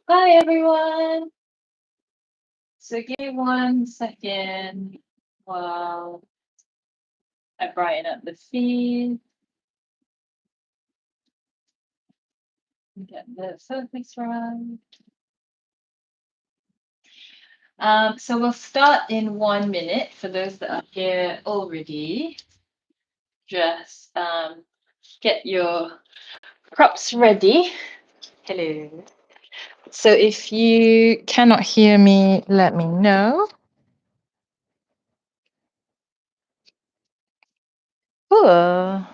Hi everyone. So give me 1 second while I brighten up the feed and get the focus right. So we'll start in 1 minute for those that are here already. Just get your props ready. Hello. So if you cannot hear me, let me know. Cool.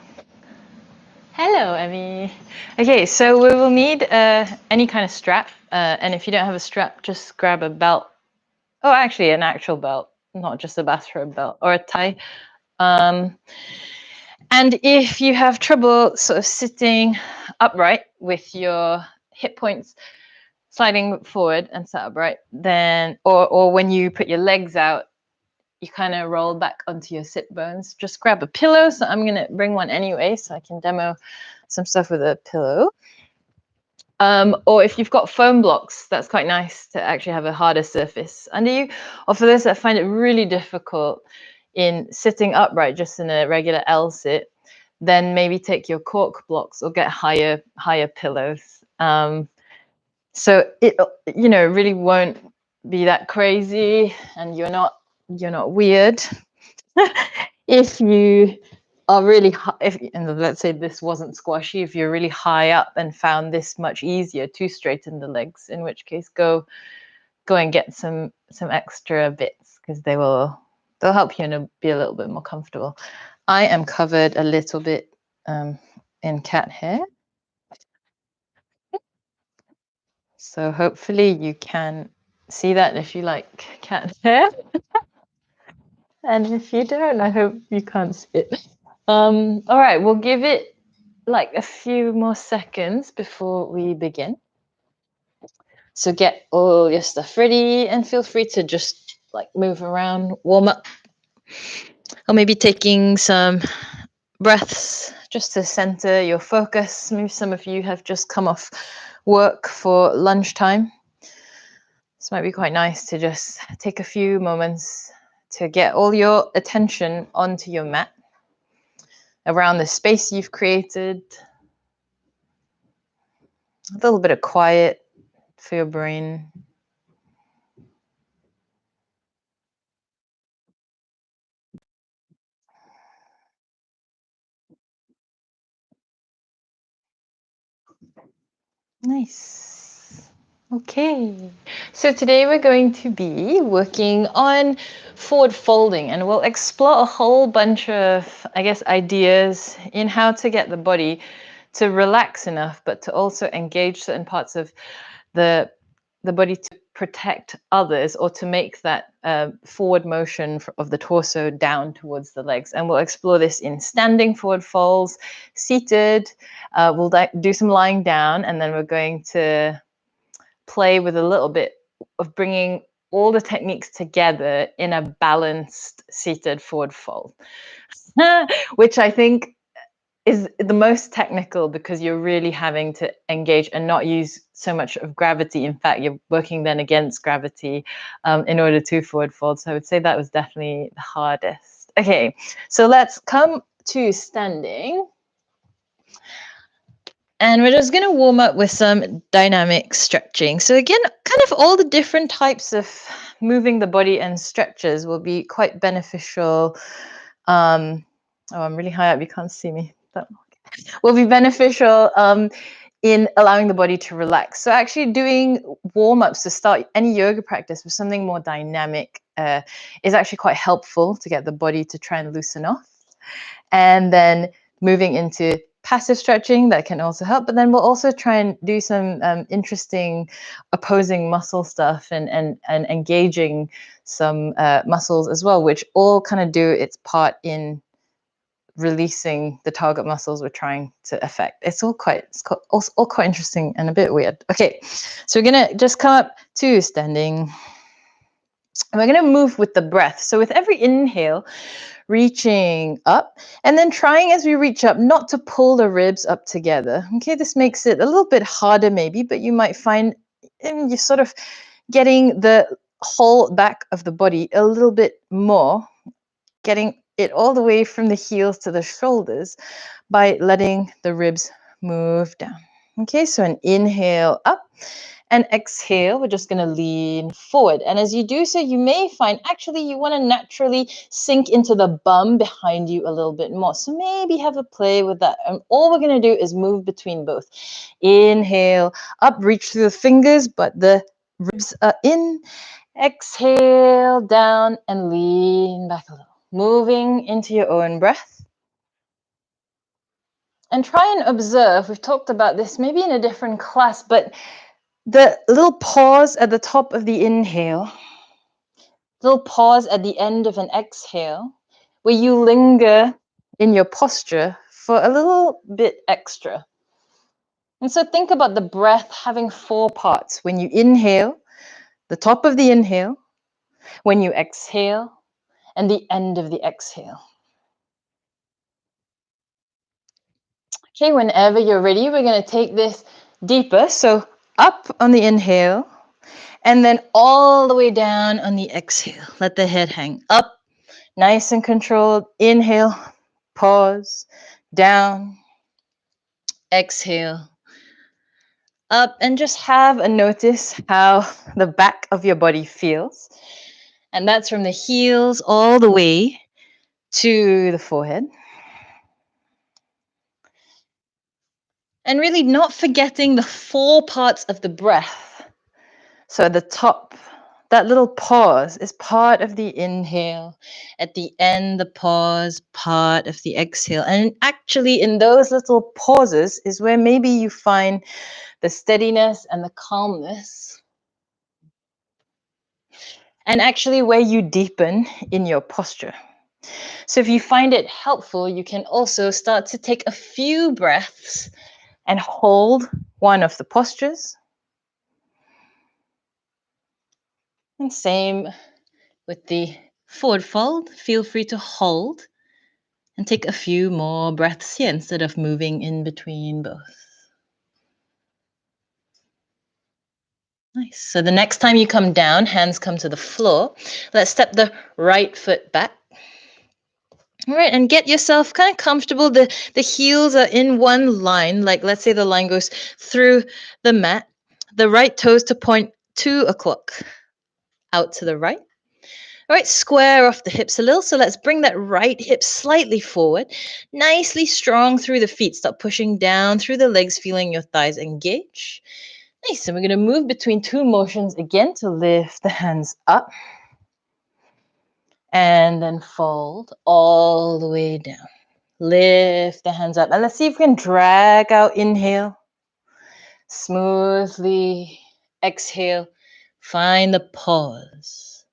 Hello, Emmy. Okay, so we will need any kind of strap, and if you don't have a strap, just grab a belt. Oh, actually, an actual belt, not just a bathrobe belt or a tie. And if you have trouble sort of sitting upright with your hip points sliding forward and set upright, then, or when you put your legs out, you kind of roll back onto your sit bones. Just grab a pillow. So I'm going to bring one anyway, so I can demo some stuff with a pillow. Or if you've got foam blocks, that's quite nice to actually have a harder surface under you. Or for those that find it really difficult in sitting upright, just in a regular L sit, then maybe take your cork blocks or get higher pillows. So it really won't be that crazy, and you're not weird if you are really high, and let's say this wasn't squashy, if you're really high up and found this much easier to straighten the legs, in which case go and get some extra bits, because they'll help you and be a little bit more comfortable. I am covered a little bit in cat hair, so hopefully you can see that if you like cat hair. And if you don't, I hope you can't see it. All right, we'll give it like a few more seconds before we begin. So get all your stuff ready and feel free to just like move around, warm up, or maybe taking some breaths just to center your focus. Maybe some of you have just come off work for lunchtime. This might be quite nice to just take a few moments to get all your attention onto your mat, around the space you've created. A little bit of quiet for your brain. Nice. Okay, so today we're going to be working on forward folding, and we'll explore a whole bunch of, I guess, ideas in how to get the body to relax enough, but to also engage certain parts of the body to protect others, or to make that forward motion of the torso down towards the legs. And we'll explore this in standing forward folds, seated. We'll do some lying down, and then we're going to play with a little bit of bringing all the techniques together in a balanced seated forward fold, which I think is the most technical, because you're really having to engage and not use so much of gravity. In fact, you're working then against gravity in order to forward fold. So I would say that was definitely the hardest. Okay, so let's come to standing. And we're just going to warm up with some dynamic stretching. So again, kind of all the different types of moving the body and stretches will be quite beneficial. Oh, I'm really high up, you can't see me. That will be beneficial in allowing the body to relax. So actually doing warm-ups to start any yoga practice with something more dynamic is actually quite helpful to get the body to try and loosen off. And then moving into passive stretching, that can also help. But then we'll also try and do some interesting opposing muscle stuff and engaging some muscles as well, which all kind of do its part in releasing the target muscles we're trying to affect. It's all quite interesting and a bit weird. Okay, so we're gonna just come up to standing, and we're gonna move with the breath. So with every inhale, reaching up, and then trying as we reach up not to pull the ribs up together. Okay, this makes it a little bit harder maybe, but you might find and you're sort of getting the whole back of the body a little bit more, getting it all the way from the heels to the shoulders by letting the ribs move down. Okay, so an inhale up and exhale. We're just going to lean forward. And as you do so, you may find actually you want to naturally sink into the bum behind you a little bit more. So maybe have a play with that. And all we're going to do is move between both. Inhale up, reach through the fingers, but the ribs are in. Exhale down and lean back a little. Moving into your own breath. And try and observe, we've talked about this maybe in a different class, but the little pause at the top of the inhale, little pause at the end of an exhale, where you linger in your posture for a little bit extra. And so think about the breath having 4 parts. When you inhale, the top of the inhale, when you exhale, and the end of the exhale. Okay, whenever you're ready, we're going to take this deeper. So up on the inhale, and then all the way down on the exhale. Let the head hang up, nice and controlled. Inhale, pause, down, exhale, up, and just have a notice how the back of your body feels. And that's from the heels all the way to the forehead. And really not forgetting the 4 parts of the breath. So at the top, that little pause is part of the inhale. At the end, the pause, part of the exhale. And actually, in those little pauses is where maybe you find the steadiness and the calmness. And actually, where you deepen in your posture. So if you find it helpful, you can also start to take a few breaths and hold one of the postures. And same with the forward fold. Feel free to hold and take a few more breaths here instead of moving in between both. Nice. So the next time you come down, hands come to the floor. Let's step the right foot back. All right, and get yourself kind of comfortable. The heels are in one line, like let's say the line goes through the mat. The right toes to point 2 o'clock out to the right. All right, square off the hips a little. So let's bring that right hip slightly forward. Nicely strong through the feet. Stop pushing down through the legs, feeling your thighs engage. Nice. And we're going to move between 2 motions again to lift the hands up. And then fold all the way down. Lift the hands up. And let's see if we can drag out. Inhale. Smoothly. Exhale. Find the pause.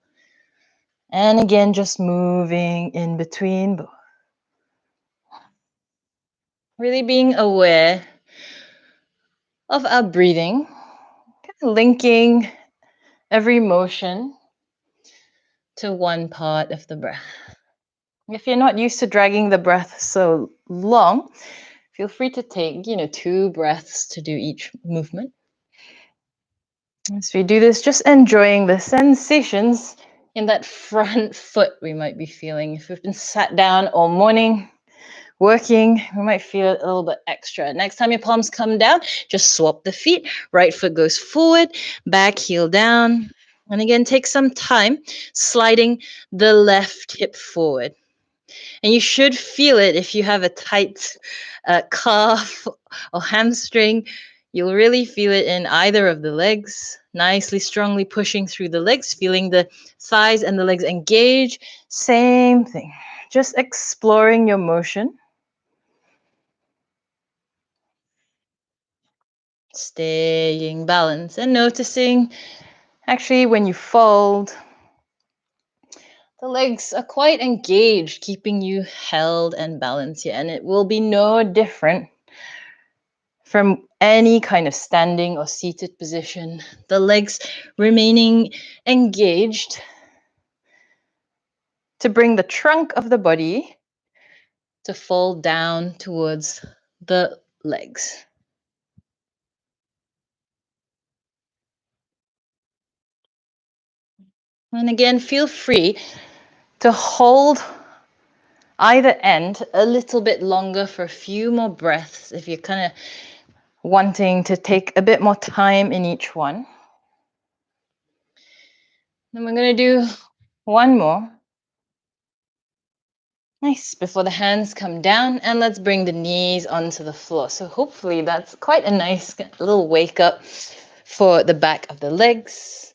And again, just moving in between both. Really being aware of our breathing, linking every motion to one part of the breath. If you're not used to dragging the breath so long, feel free to take, 2 breaths to do each movement. As we do this, just enjoying the sensations in that front foot we might be feeling. If we've been sat down all morning, working, we might feel it a little bit extra. Next time your palms come down, just swap the feet. Right foot goes forward, back heel down. And again, take some time sliding the left hip forward. And you should feel it if you have a tight calf or hamstring. You'll really feel it in either of the legs. Nicely, strongly pushing through the legs, feeling the thighs and the legs engage. Same thing. Just exploring your motion. Staying balanced and noticing actually when you fold, the legs are quite engaged, keeping you held and balanced here. And it will be no different from any kind of standing or seated position. The legs remaining engaged to bring the trunk of the body to fold down towards the legs. And again, feel free to hold either end a little bit longer for a few more breaths if you're kind of wanting to take a bit more time in each one. Then we're going to do one more. Nice. Before the hands come down, and let's bring the knees onto the floor. So hopefully that's quite a nice little wake up for the back of the legs.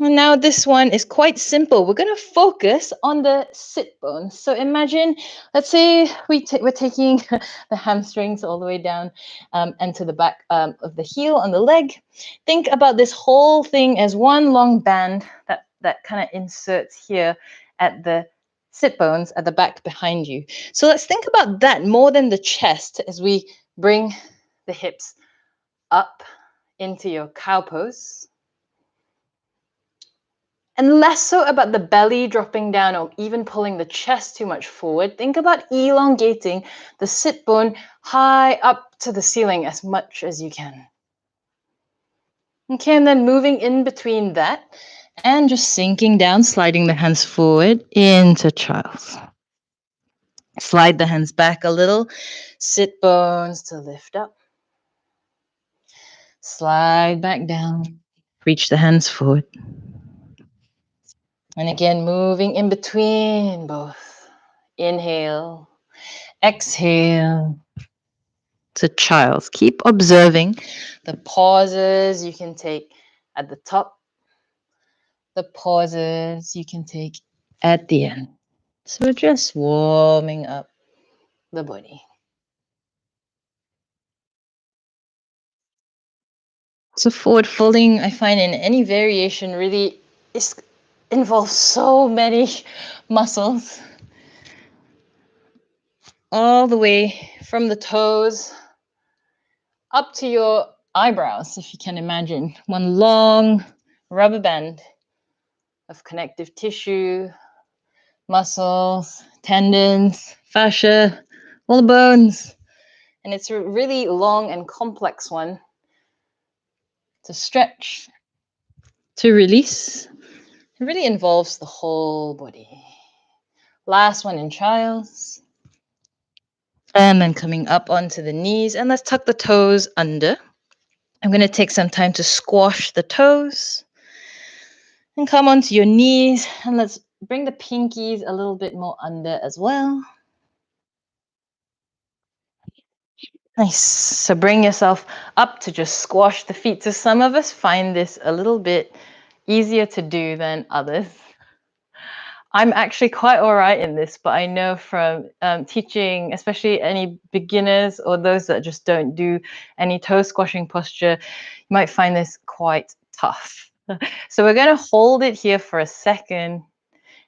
And now this one is quite simple. We're going to focus on the sit bones. So imagine, let's say we're taking the hamstrings all the way down and to the back of the heel on the leg. Think about this whole thing as one long band that kind of inserts here at the sit bones at the back behind you. So let's think about that more than the chest as we bring the hips up into your cow pose. And less so about the belly dropping down or even pulling the chest too much forward. Think about elongating the sit bone high up to the ceiling as much as you can. Okay, and then moving in between that and just sinking down, sliding the hands forward into child's. Slide the hands back a little, sit bones to lift up. Slide back down, reach the hands forward. And again, moving in between both. Inhale, exhale to child's. Keep observing the pauses you can take at the top, the pauses you can take at the end. So we're just warming up the body. So forward folding, I find in any variation really involves so many muscles. All the way from the toes up to your eyebrows, if you can imagine. One long rubber band of connective tissue, muscles, tendons, fascia, all the bones. And it's a really long and complex one to stretch, to release. It really involves the whole body. Last one in child's. And then coming up onto the knees. And let's tuck the toes under. I'm going to take some time to squash the toes. And come onto your knees. And let's bring the pinkies a little bit more under as well. Nice. So bring yourself up to just squash the feet. So some of us find this a little bit easier to do than others. I'm actually quite all right in this, but I know from teaching, especially any beginners or those that just don't do any toe squashing posture, you might find this quite tough. So we're going to hold it here for a second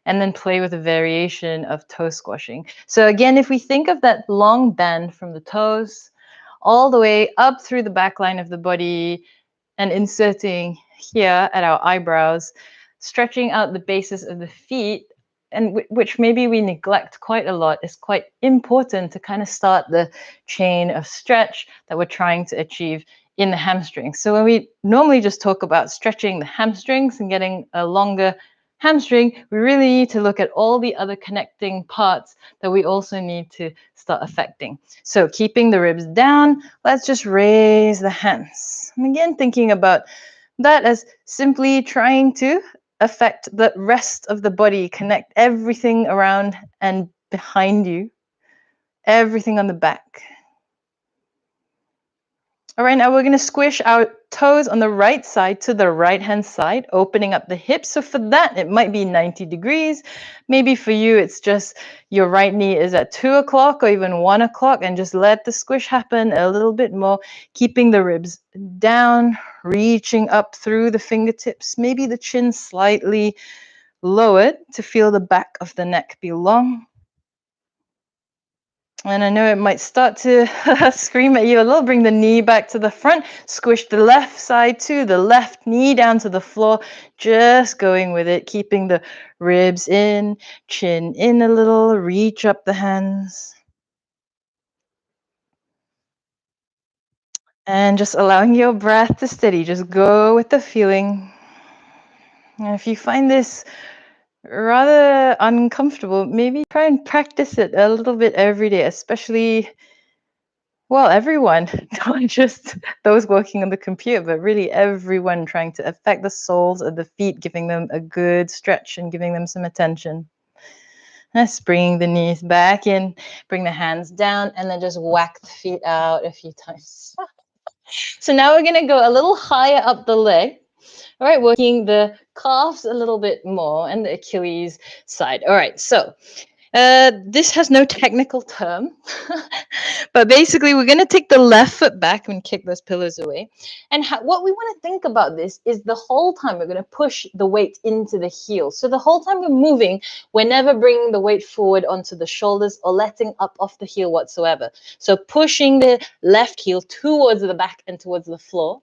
and then play with a variation of toe squashing. So again, if we think of that long band from the toes all the way up through the back line of the body and inserting here at our eyebrows, stretching out the bases of the feet, and which maybe we neglect quite a lot, is quite important to kind of start the chain of stretch that we're trying to achieve in the hamstrings. So when we normally just talk about stretching the hamstrings and getting a longer hamstring, we really need to look at all the other connecting parts that we also need to start affecting. So keeping the ribs down, let's just raise the hands. And again, thinking about that as simply trying to affect the rest of the body, connect everything around and behind you, everything on the back. All right, now we're going to squish our toes on the right side to the right-hand side, opening up the hips. So for that, it might be 90 degrees. Maybe for you, it's just your right knee is at 2 o'clock or even 1 o'clock, and just let the squish happen a little bit more, keeping the ribs down, reaching up through the fingertips, maybe the chin slightly lowered to feel the back of the neck be long. And I know it might start to scream at you a little. Bring the knee back to the front. Squish the left side too, the left knee down to the floor. Just going with it, keeping the ribs in, chin in a little. Reach up the hands. And just allowing your breath to steady. Just go with the feeling. If you find this rather uncomfortable, maybe try and practice it a little bit every day, especially, well, everyone, not just those working on the computer, but really everyone, trying to affect the soles of the feet, giving them a good stretch and giving them some attention. Let's bring the knees back in, bring the hands down, and then just whack the feet out a few times. So now we're gonna go a little higher up the leg. All right, working the calves a little bit more and the Achilles side. All right, so this has no technical term, but basically we're going to take the left foot back and kick those pillars away. And what we want to think about this is the whole time we're going to push the weight into the heel. So the whole time we're moving, we're never bringing the weight forward onto the shoulders or letting up off the heel whatsoever. So pushing the left heel towards the back and towards the floor.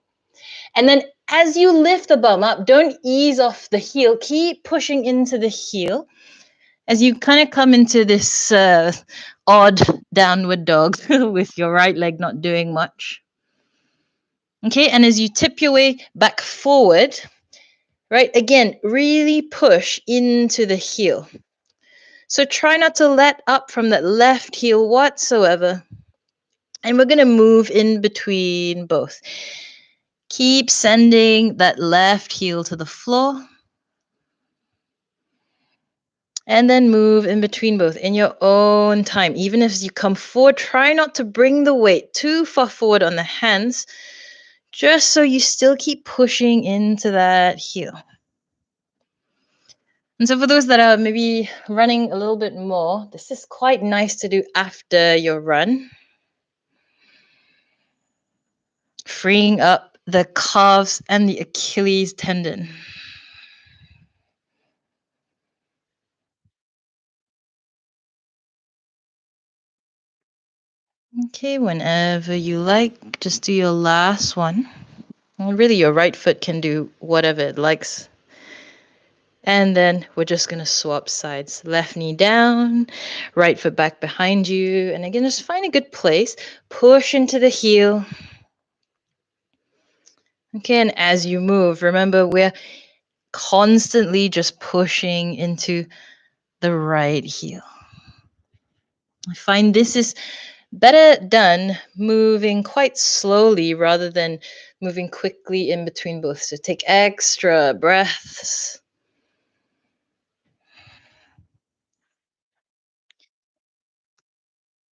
And then as you lift the bum up, don't ease off the heel. Keep pushing into the heel as you kind of come into this odd downward dog with your right leg not doing much. Okay, and as you tip your way back forward, right, again, really push into the heel. So try not to let up from that left heel whatsoever. And we're going to move in between both. Keep sending that left heel to the floor. And then move in between both in your own time. Even as you come forward, try not to bring the weight too far forward on the hands, just so you still keep pushing into that heel. And so for those that are maybe running a little bit more, this is quite nice to do after your run. Freeing up the calves and the Achilles tendon. Okay, whenever you like, just do your last one. And really, your right foot can do whatever it likes. And then we're just going to swap sides. Left knee down, right foot back behind you. And again, just find a good place. Push into the heel. Okay, and as you move, remember we're constantly just pushing into the right heel. I find this is better done moving quite slowly rather than moving quickly in between both. So take extra breaths.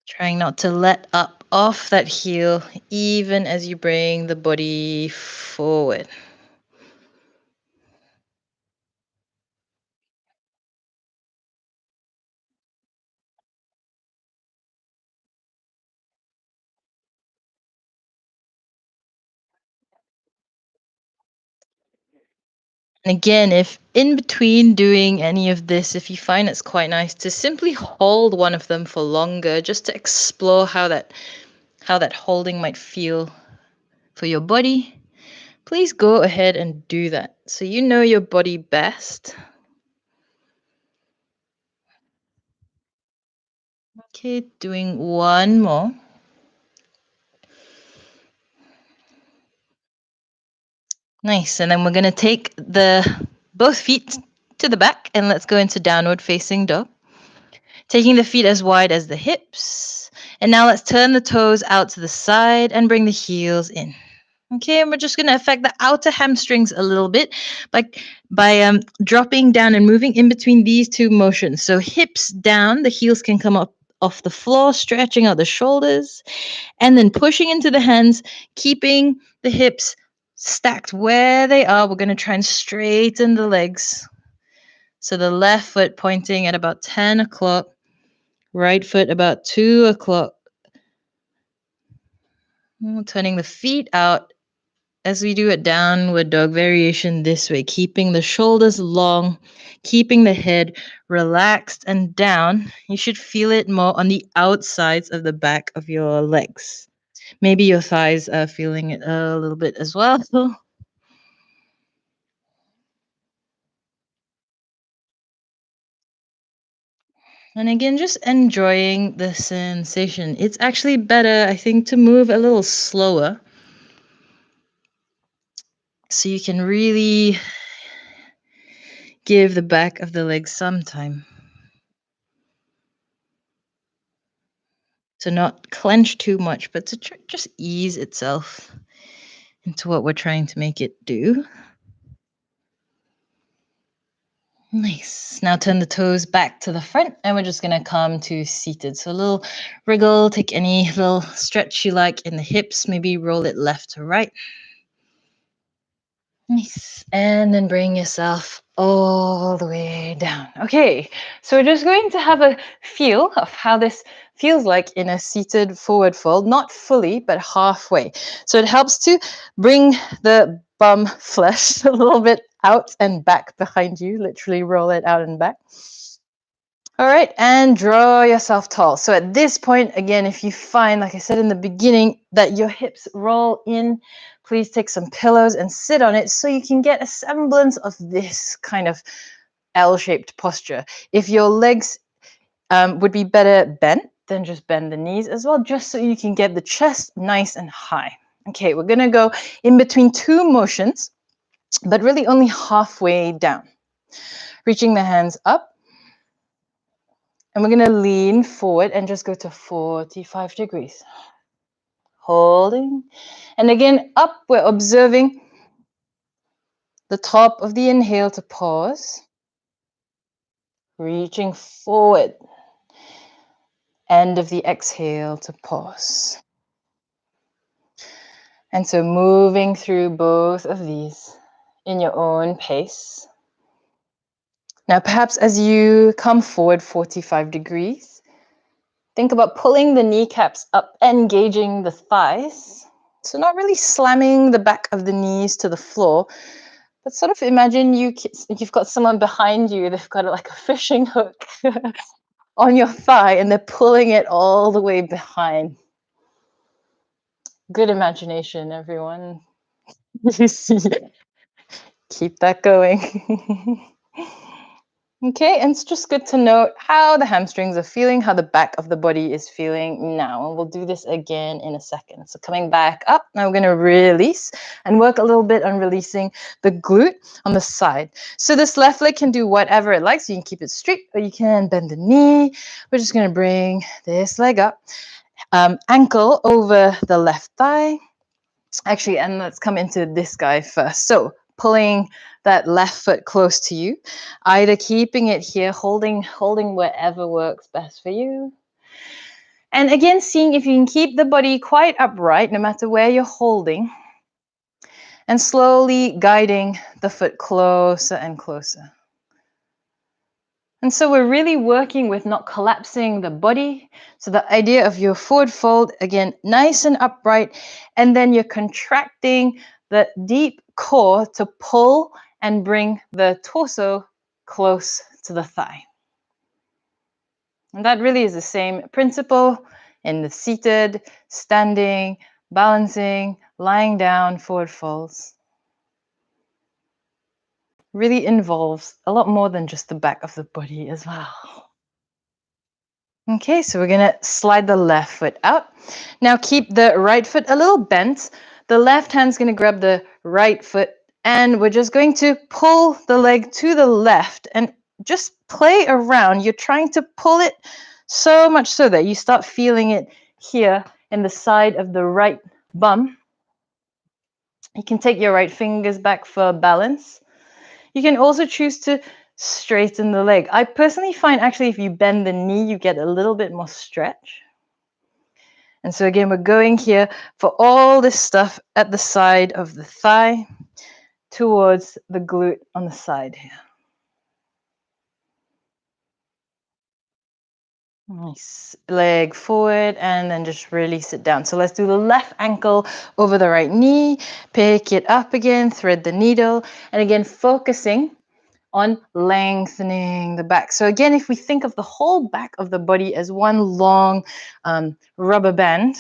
Trying not to let up off that heel, even as you bring the body forward. And again, if in between doing any of this, if you find it's quite nice to simply hold one of them for longer, just to explore how that holding might feel for your body, please go ahead and do that. So you know your body best. Okay, doing one more. Nice. And then we're going to take both feet to the back and let's go into downward facing dog. Taking the feet as wide as the hips. And now let's turn the toes out to the side and bring the heels in. Okay, and we're just going to affect the outer hamstrings a little bit by dropping down and moving in between these two motions. So hips down, the heels can come up off the floor, stretching out the shoulders, and then pushing into the hands, keeping the hips stacked where they are. We're going to try and straighten the legs. So the left foot pointing at about 10 o'clock, right foot about 2 o'clock. Turning the feet out as we do a downward dog variation this way, keeping the shoulders long, keeping the head relaxed and down. You should feel it more on the outsides of the back of your legs. Maybe your thighs are feeling it a little bit as well. And again, just enjoying the sensation. It's actually better, I think, to move a little slower so you can really give the back of the leg some time to not clench too much, but to just ease itself into what we're trying to make it do. Nice. Now turn the toes back to the front and we're just going to come to seated. So a little wriggle, take any little stretch you like in the hips, maybe roll it left to right. Nice. And then bring yourself all the way down. Okay, so we're just going to have a feel of how this feels like in a seated forward fold, not fully, but halfway. So it helps to bring the bum flesh a little bit out and back behind you, literally roll it out and back. All right, and draw yourself tall. So at this point, again, if you find, like I said in the beginning, that your hips roll in, please take some pillows and sit on it so you can get a semblance of this kind of L-shaped posture. If your legs would be better bent, then just bend the knees as well, just so you can get the chest nice and high. Okay, we're gonna go in between two motions, but really only halfway down. Reaching the hands up. And we're going to lean forward and just go to 45 degrees. Holding. And again, up, we're observing the top of the inhale to pause. Reaching forward. End of the exhale to pause. And so moving through both of these in your own pace. Now, perhaps as you come forward 45 degrees, think about pulling the kneecaps up, engaging the thighs. So not really slamming the back of the knees to the floor, but sort of imagine you've got someone behind you, they've got like a fishing hook on your thigh and they're pulling it all the way behind. Good imagination, everyone. Keep that going. Okay, and it's just good to note how the hamstrings are feeling, how the back of the body is feeling now. And we'll do this again in a second. So coming back up, now we're going to release and work a little bit on releasing the glute on the side. So this left leg can do whatever it likes. You can keep it straight or you can bend the knee. We're just going to bring this leg up, ankle over the left thigh. Actually, and let's come into this guy first. So pulling that left foot close to you, either keeping it here, holding wherever works best for you. And again, seeing if you can keep the body quite upright, no matter where you're holding, and slowly guiding the foot closer and closer. And so we're really working with not collapsing the body. So the idea of your forward fold, again, nice and upright, and then you're contracting the deep core to pull and bring the torso close to the thigh. And that really is the same principle in the seated, standing, balancing, lying down, forward folds. Really involves a lot more than just the back of the body as well. Okay, so we're going to slide the left foot out. Now keep the right foot a little bent. The left hand's going to grab the right foot and we're just going to pull the leg to the left and just play around. You're trying to pull it so much so that you start feeling it here in the side of the right bum. You can take your right fingers back for balance. You can also choose to straighten the leg. I personally find actually if you bend the knee, you get a little bit more stretch. And so again, we're going here for all this stuff at the side of the thigh towards the glute on the side here. Nice. Leg forward and then just release it down. So let's do the left ankle over the right knee. Pick it up again, thread the needle. And again, focusing on lengthening the back. So again, if we think of the whole back of the body as one long rubber band,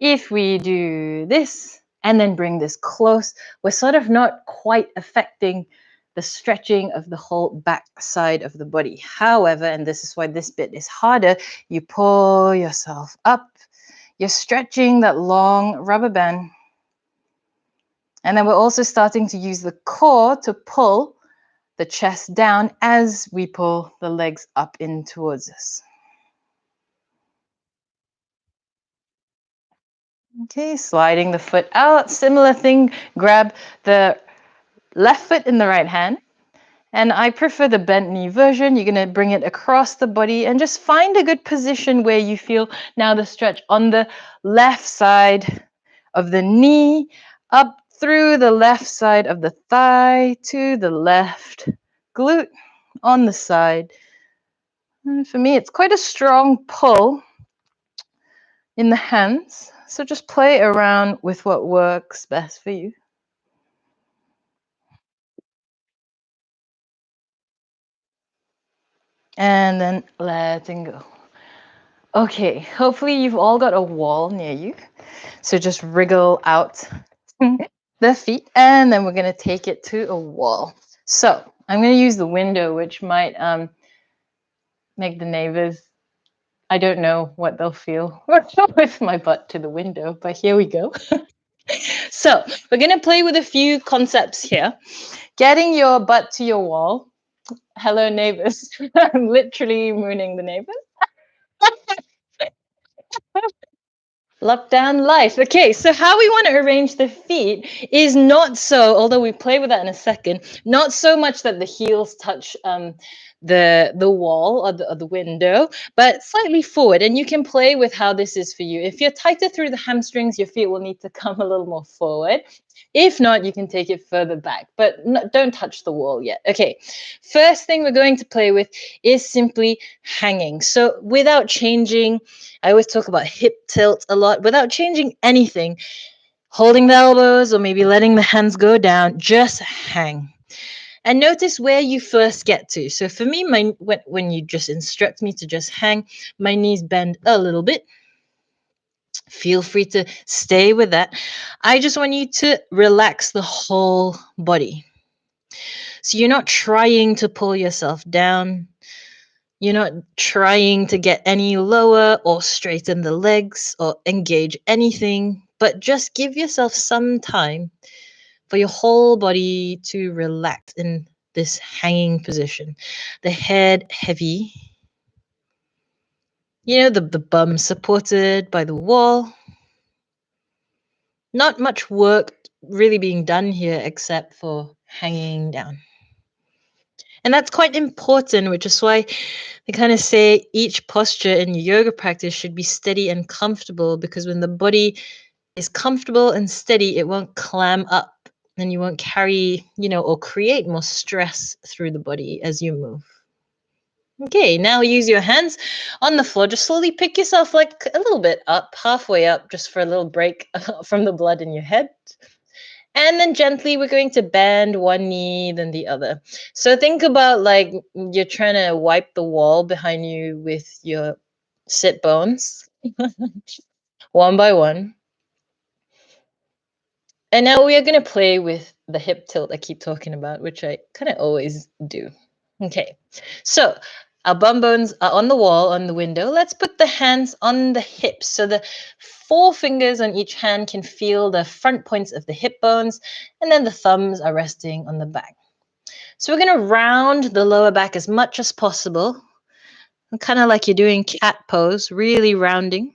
if we do this and then bring this close, we're sort of not quite affecting the stretching of the whole back side of the body. However, and this is why this bit is harder, you pull yourself up, you're stretching that long rubber band. And then we're also starting to use the core to pull the chest down as we pull the legs up in towards us. Okay, sliding the foot out. Similar thing, grab the left foot in the right hand. And I prefer the bent knee version. You're going to bring it across the body and just find a good position where you feel now the stretch on the left side of the knee, up through the left side of the thigh to the left glute on the side. And for me, it's quite a strong pull in the hands. So just play around with what works best for you. And then letting go. Okay, hopefully you've all got a wall near you. So just wriggle out the feet and then we're going to take it to a wall. So I'm going to use the window, which might make the neighbors, I don't know what they'll feel with my butt to the window, but here we go. So we're going to play with a few concepts here. Getting your butt to your wall. Hello, neighbors. I'm literally mooning the neighbors. Lockdown life. Okay, so how we want to arrange the feet is not so, although we play with that in a second, not so much that the heels touch the wall or the window, but slightly forward. And you can play with how this is for you. If you're tighter through the hamstrings, your feet will need to come a little more forward. If not, you can take it further back, but don't touch the wall yet. Okay, first thing we're going to play with is simply hanging. So without changing, I always talk about hip tilt a lot, without changing anything, holding the elbows or maybe letting the hands go down, just hang. And notice where you first get to. So for me, when you just instruct me to just hang, my knees bend a little bit. Feel free to stay with that. I just want you to relax the whole body. So you're not trying to pull yourself down. You're not trying to get any lower or straighten the legs or engage anything, but just give yourself some time for your whole body to relax in this hanging position. The head heavy. The bum supported by the wall. Not much work really being done here except for hanging down. And that's quite important, which is why they kind of say each posture in your yoga practice should be steady and comfortable, because when the body is comfortable and steady, it won't clam up and you won't carry, or create more stress through the body as you move. Okay, now use your hands on the floor. Just slowly pick yourself like a little bit up, halfway up, just for a little break from the blood in your head. And then gently, we're going to bend one knee, then the other. So think about like you're trying to wipe the wall behind you with your sit bones, one by one. And now we are going to play with the hip tilt I keep talking about, which I kind of always do. Okay, so our bum bones are on the wall, on the window. Let's put the hands on the hips. So the 4 fingers on each hand can feel the front points of the hip bones, and then the thumbs are resting on the back. So we're going to round the lower back as much as possible, kind of like you're doing cat pose, really rounding.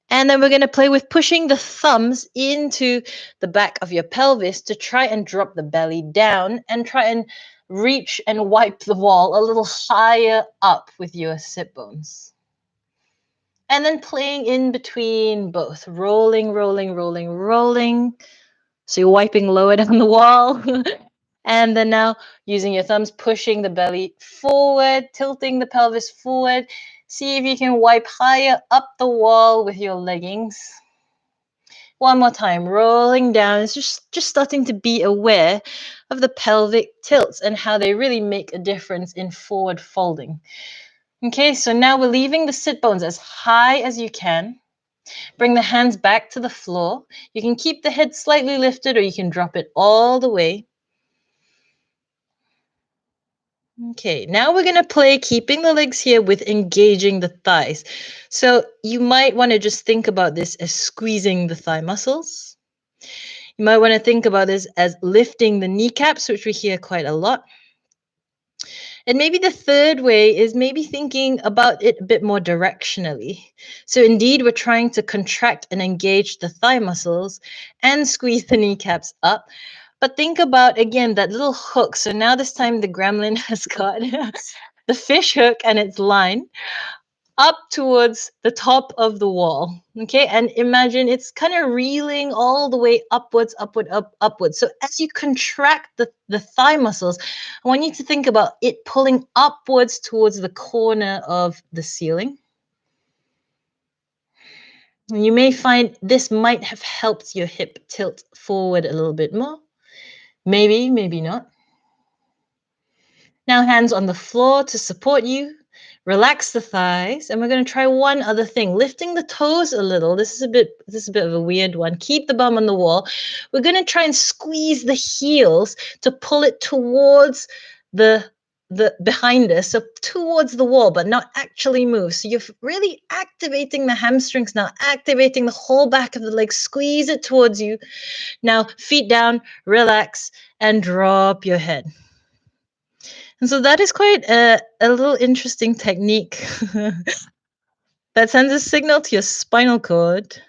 And then we're going to play with pushing the thumbs into the back of your pelvis to try and drop the belly down and try and reach and wipe the wall a little higher up with your sit bones. And then playing in between both, rolling, rolling, rolling, rolling. So you're wiping lower down the wall. And then now using your thumbs, pushing the belly forward, tilting the pelvis forward. See if you can wipe higher up the wall with your leggings. One more time, rolling down. It's just starting to be aware of the pelvic tilts and how they really make a difference in forward folding. Okay, so now we're leaving the sit bones as high as you can. Bring the hands back to the floor. You can keep the head slightly lifted or you can drop it all the way. Okay, now we're going to play keeping the legs here with engaging the thighs. So you might want to just think about this as squeezing the thigh muscles. You might want to think about this as lifting the kneecaps, which we hear quite a lot. And maybe the third way is maybe thinking about it a bit more directionally. So, indeed, we're trying to contract and engage the thigh muscles and squeeze the kneecaps up. But think about, again, that little hook. So now this time the gremlin has got the fish hook and its line up towards the top of the wall. Okay. And imagine it's kind of reeling all the way upwards, upwards. So as you contract the thigh muscles, I want you to think about it pulling upwards towards the corner of the ceiling. And you may find this might have helped your hip tilt forward a little bit more. Maybe, maybe not. Now, hands on the floor to support you. Relax the thighs, and we're going to try one other thing, lifting the toes a little. This is a bit of a weird one. Keep the bum on the wall. We're going to try and squeeze the heels to pull it towards the behind us, so towards the wall, but not actually move. So you're really activating the hamstrings now, activating the whole back of the leg. Squeeze it towards you. Now, feet down, relax, and drop your head. And so that is quite a little interesting technique that sends a signal to your spinal cord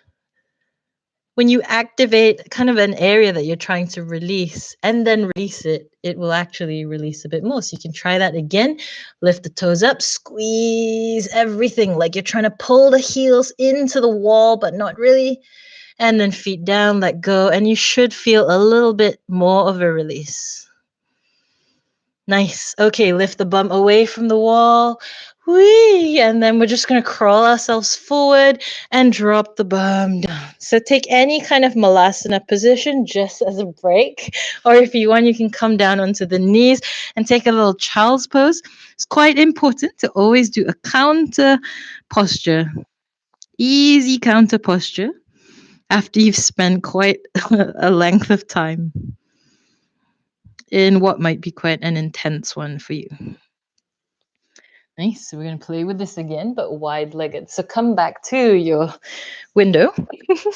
when you activate kind of an area that you're trying to release and then release it, it will actually release a bit more. So you can try that again. Lift the toes up, squeeze everything like you're trying to pull the heels into the wall, but not really. And then feet down, let go. And you should feel a little bit more of a release. Nice. Okay, lift the bum away from the wall. Whee! And then we're just going to crawl ourselves forward and drop the bum down. So take any kind of malasana position just as a break. Or if you want, you can come down onto the knees and take a little child's pose. It's quite important to always do a counter posture. Easy counter posture after you've spent quite a length of time in what might be quite an intense one for you. Nice. So we're going to play with this again, but wide-legged. So come back to your window,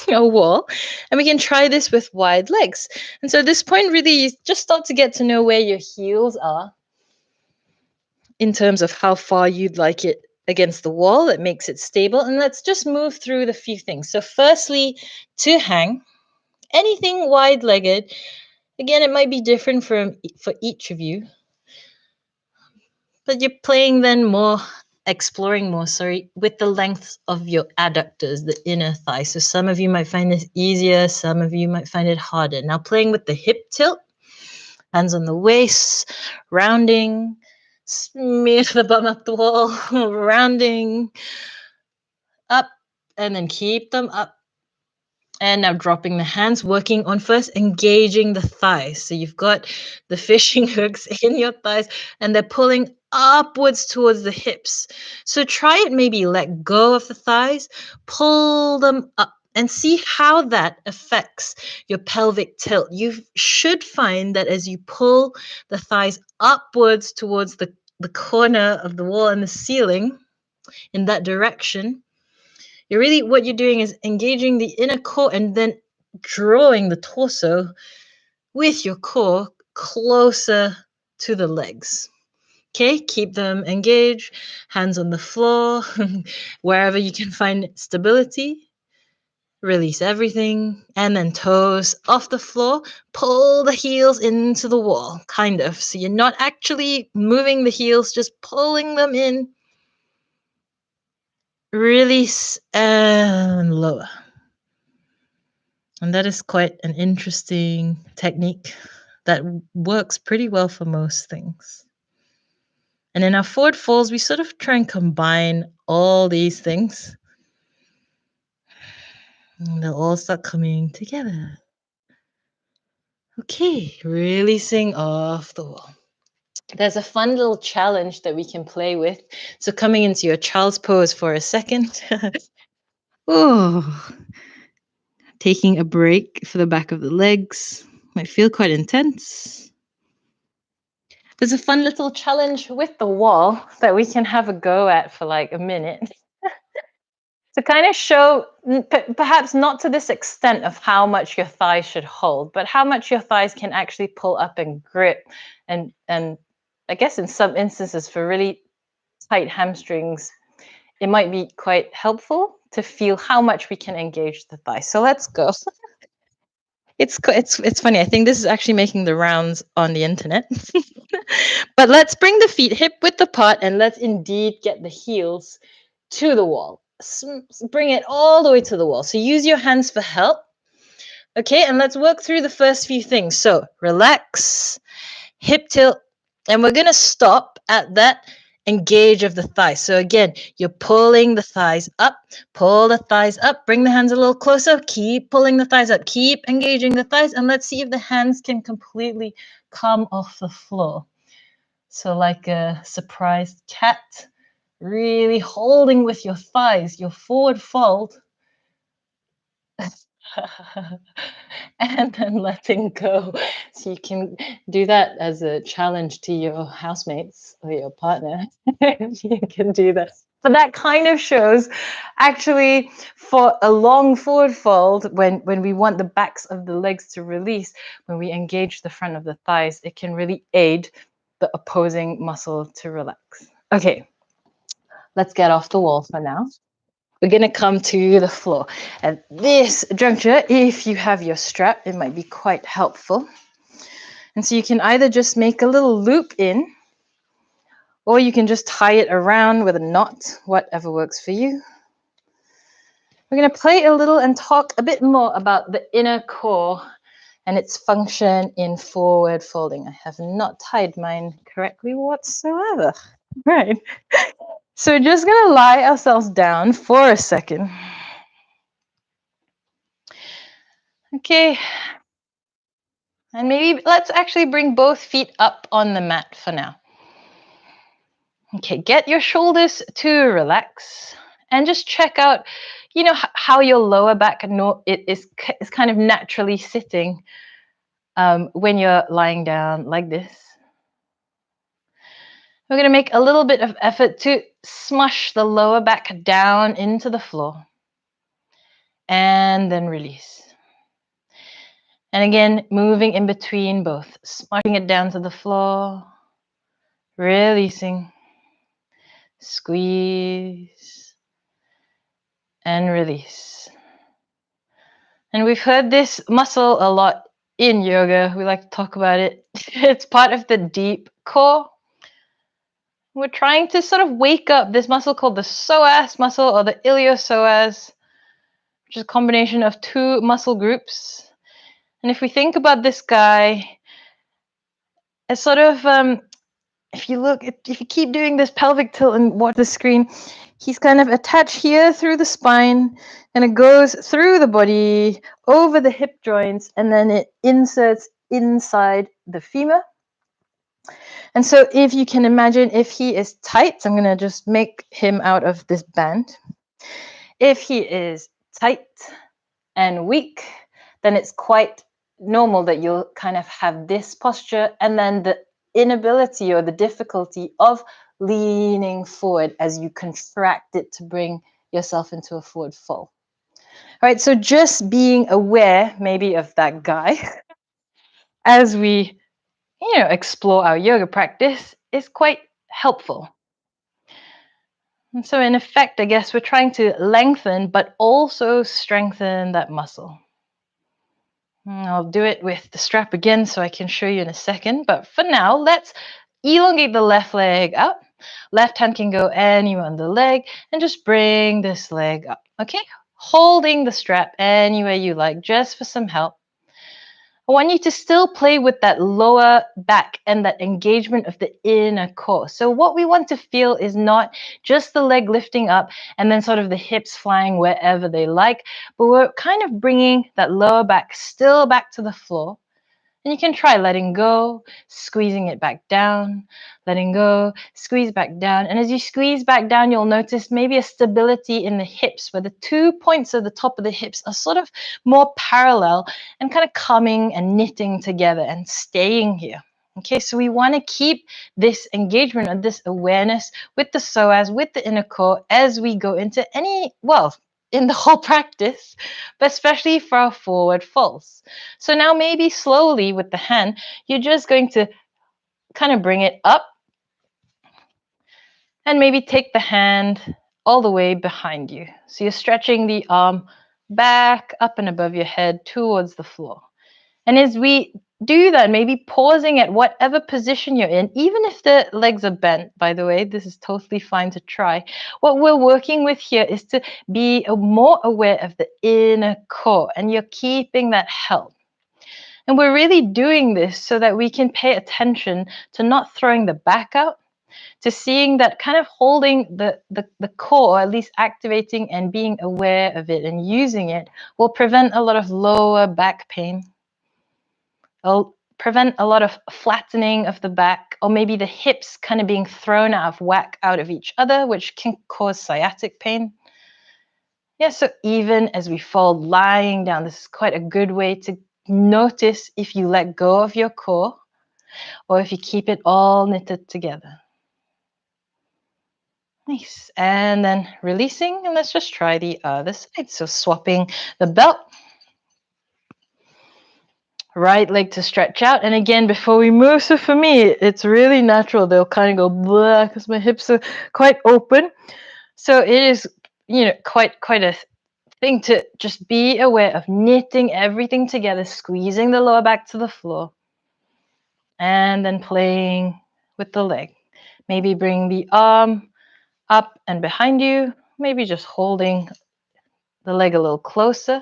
your wall, and we can try this with wide legs. And so at this point, really, you just start to get to know where your heels are in terms of how far you'd like it against the wall. That makes it stable. And let's just move through the few things. So firstly, to hang, anything wide-legged. Again, it might be different for each of you. But you're playing then more, exploring more, with the length of your adductors, the inner thigh. So some of you might find this easier, some of you might find it harder. Now playing with the hip tilt, hands on the waist, rounding, smear the bum up the wall, rounding, up, and then keep them up. And now dropping the hands, working on first engaging the thighs. So you've got the fishing hooks in your thighs and they're pulling upwards towards the hips. So try it, maybe let go of the thighs, pull them up and see how that affects your pelvic tilt. You should find that as you pull the thighs upwards towards the corner of the wall and the ceiling in that direction, what you're doing is engaging the inner core and then drawing the torso with your core closer to the legs. Okay, keep them engaged, hands on the floor, wherever you can find stability. Release everything, and then toes off the floor, pull the heels into the wall, kind of. So you're not actually moving the heels, just pulling them in. Release and lower. And that is quite an interesting technique that works pretty well for most things. And in our forward folds, we sort of try and combine all these things. And they'll all start coming together. Okay, releasing off the wall. There's a fun little challenge that we can play with. So coming into your child's pose for a second. Oh, taking a break for the back of the legs. Might feel quite intense. There's a fun little challenge with the wall that we can have a go at for like a minute. To kind of show, perhaps not to this extent of how much your thighs should hold, but how much your thighs can actually pull up and grip. And I guess in some instances for really tight hamstrings, it might be quite helpful to feel how much we can engage the thigh. So let's go. It's funny. I think this is actually making the rounds on the internet. But let's bring the feet hip width apart and let's indeed get the heels to the wall. Bring it all the way to the wall. So use your hands for help. Okay, and let's work through the first few things. So relax, hip tilt, and we're gonna stop at that engage of the thighs. So again, you're pulling the thighs up, pull the thighs up, bring the hands a little closer, keep pulling the thighs up, keep engaging the thighs, and let's see if the hands can completely come off the floor. So like a surprised cat, really holding with your thighs, your forward fold, and then letting go. So you can do that as a challenge to your housemates or your partner. You can do that. But that kind of shows actually for a long forward fold, when we want the backs of the legs to release, when we engage the front of the thighs, it can really aid the opposing muscle to relax. Okay, let's get off the wall for now. We're going to come to the floor. At this juncture, if you have your strap, it might be quite helpful. And so you can either just make a little loop in, or you can just tie it around with a knot, whatever works for you. We're going to play a little and talk a bit more about the inner core and its function in forward folding. I have not tied mine correctly whatsoever. Right. So we're just going to lie ourselves down for a second. Okay. And maybe let's actually bring both feet up on the mat for now. Okay, get your shoulders to relax and just check out, how your lower back is kind of naturally sitting when you're lying down like this. We're going to make a little bit of effort to smush the lower back down into the floor and then release. And again, moving in between both, smushing it down to the floor, releasing, squeeze, and release. And we've heard this muscle a lot in yoga. We like to talk about it. It's part of the deep core. We're trying to sort of wake up this muscle called the psoas muscle or the iliopsoas, which is a combination of two muscle groups. And if we think about this guy as sort of, if you keep doing this pelvic tilt and watch the screen, he's kind of attached here through the spine, and it goes through the body, over the hip joints, and then it inserts inside the femur. And so if you can imagine, if he is tight, I'm going to just make him out of this band. If he is tight and weak, then it's quite normal that you'll kind of have this posture, and then the inability or the difficulty of leaning forward as you contract it to bring yourself into a forward fold. All right, so just being aware maybe of that guy as we explore our yoga practice is quite helpful. And so in effect, I guess we're trying to lengthen but also strengthen that muscle. I'll do it with the strap again so I can show you in a second. But for now, let's elongate the left leg up. Left hand can go anywhere on the leg and just bring this leg up, okay? Holding the strap anywhere you like, just for some help. I want you to still play with that lower back and that engagement of the inner core. So what we want to feel is not just the leg lifting up and then sort of the hips flying wherever they like, but we're kind of bringing that lower back still back to the floor. And you can try letting go, squeezing it back down, letting go, squeeze back down. And as you squeeze back down, you'll notice maybe a stability in the hips where the 2 points at the top of the hips are sort of more parallel and kind of coming and knitting together and staying here. Okay, so we want to keep this engagement or this awareness with the psoas, with the inner core as we go into in the whole practice, but especially for our forward folds. So now maybe slowly with the hand, you're just going to kind of bring it up and maybe take the hand all the way behind you. So you're stretching the arm back up and above your head towards the floor. And as we do that, maybe pausing at whatever position you're in, even if the legs are bent, by the way, this is totally fine to try. What we're working with here is to be more aware of the inner core, and you're keeping that held. And we're really doing this so that we can pay attention to not throwing the back out, to seeing that kind of holding the core, at least activating and being aware of it and using it, will prevent a lot of lower back pain. It'll prevent a lot of flattening of the back, or maybe the hips kind of being thrown out of whack out of each other, which can cause sciatic pain. Yeah, so even as we fall lying down, this is quite a good way to notice if you let go of your core or if you keep it all knitted together. Nice. And then releasing, and let's just try the other side. So swapping the belt. Right leg to stretch out. And again, before we move, so for me, it's really natural. They'll kind of go blah because my hips are quite open. So it is, quite a thing to just be aware of knitting everything together, squeezing the lower back to the floor, and then playing with the leg. Maybe bring the arm up and behind you, maybe just holding the leg a little closer,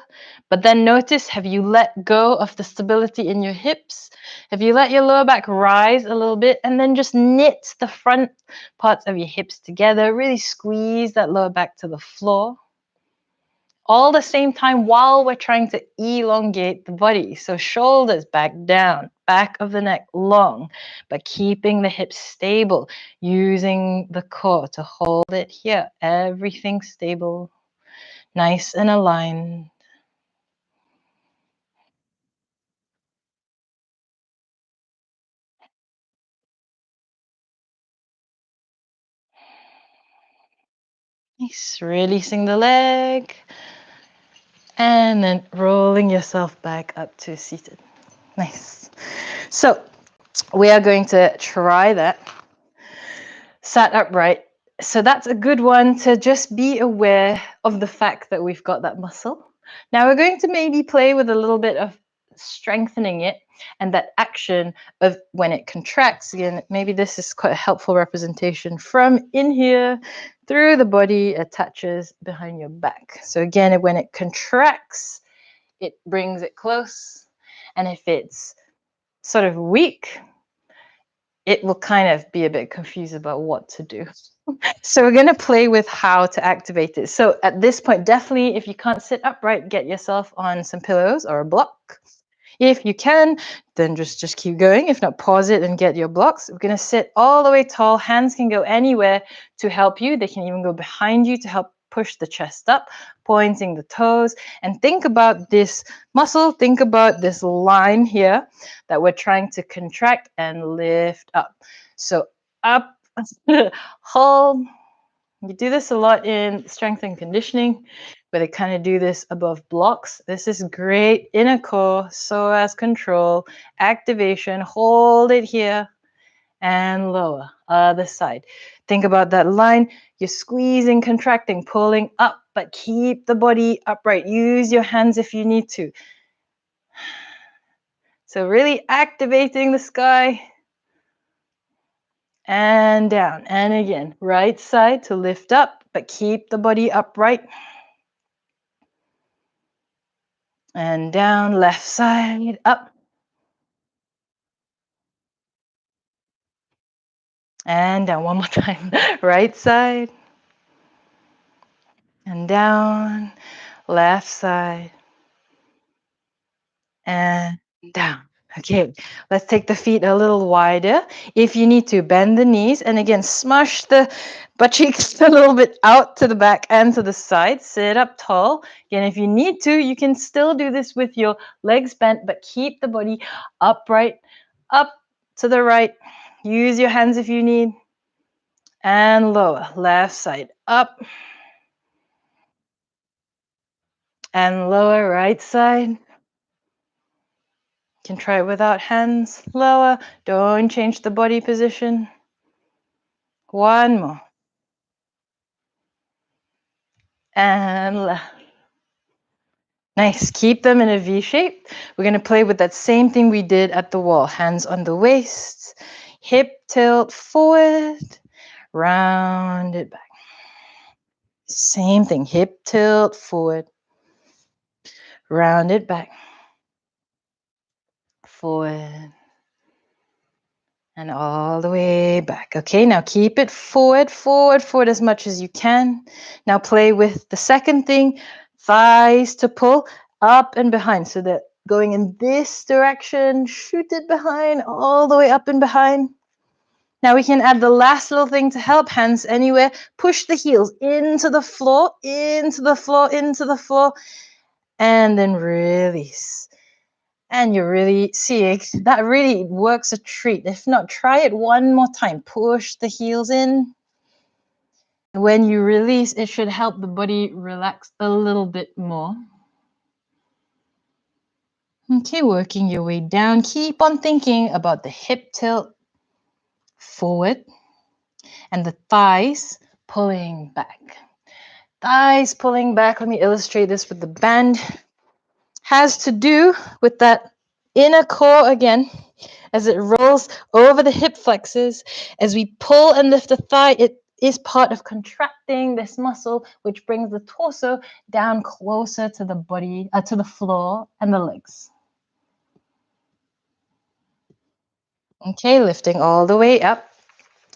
but then notice, have you let go of the stability in your hips? Have you let your lower back rise a little bit, and then just knit the front parts of your hips together, really squeeze that lower back to the floor, all the same time while we're trying to elongate the body. So shoulders back down, back of the neck long, but keeping the hips stable, using the core to hold it here, everything stable, nice and aligned. Nice. Releasing the leg and then rolling yourself back up to seated. Nice. So we are going to try that sat upright. So that's a good one to just be aware of the fact that we've got that muscle. Now we're going to maybe play with a little bit of strengthening it and that action of when it contracts. Again, maybe this is quite a helpful representation from in here through the body, attaches behind your back. So again, when it contracts, it brings it close. And if it's sort of weak, it will kind of be a bit confused about what to do. So we're going to play with how to activate it. So at this point, definitely, if you can't sit upright, get yourself on some pillows or a block. If you can, then just keep going. If not, pause it and get your blocks. We're going to sit all the way tall. Hands can go anywhere to help you. They can even go behind you to help push the chest up, pointing the toes. And think about this muscle. Think about this line here that we're trying to contract and lift up. So up, hold. You do this a lot in strength and conditioning, where they kind of do this above blocks. This is great inner core, psoas control, activation. Hold it here and lower. Other side. Think about that line. You're squeezing, contracting, pulling up, but keep the body upright. Use your hands if you need to. So really activating the sky. And down. And again, right side to lift up, but keep the body upright. And down, left side, up. And down one more time. Right side. And down, left side. And down. Okay, let's take the feet a little wider. If you need to, bend the knees. And again, smush the butt cheeks a little bit out to the back and to the side. Sit up tall. Again, if you need to, you can still do this with your legs bent, but keep the body upright, up to the right. Use your hands if you need. And lower. Left side up. And lower. Right side. You can try it without hands. Lower. Don't change the body position. One more. And left. Nice. Keep them in a V shape. We're going to play with that same thing we did at the wall. Hands on the waist. Hip tilt forward. Round it back. Same thing. Hip tilt forward. Round it back. Forward. And all the way back. Okay, now keep it forward, forward, forward as much as you can. Now play with the second thing. Thighs to pull up and behind. So that going in this direction, shoot it behind, all the way up and behind. Now we can add the last little thing to help. Hands anywhere. Push the heels into the floor, into the floor, into the floor. And then release. And you're really seeing that really works a treat. If not, try it one more time. Push the heels in. When you release, it should help the body relax a little bit more. Okay, working your way down. Keep on thinking about the hip tilt forward and the thighs pulling back. Thighs pulling back. Let me illustrate this with the band. Has to do with that inner core again. As it rolls over the hip flexors, as we pull and lift the thigh, it is part of contracting this muscle, which brings the torso down closer to the body, to the floor and the legs. Okay, lifting all the way up.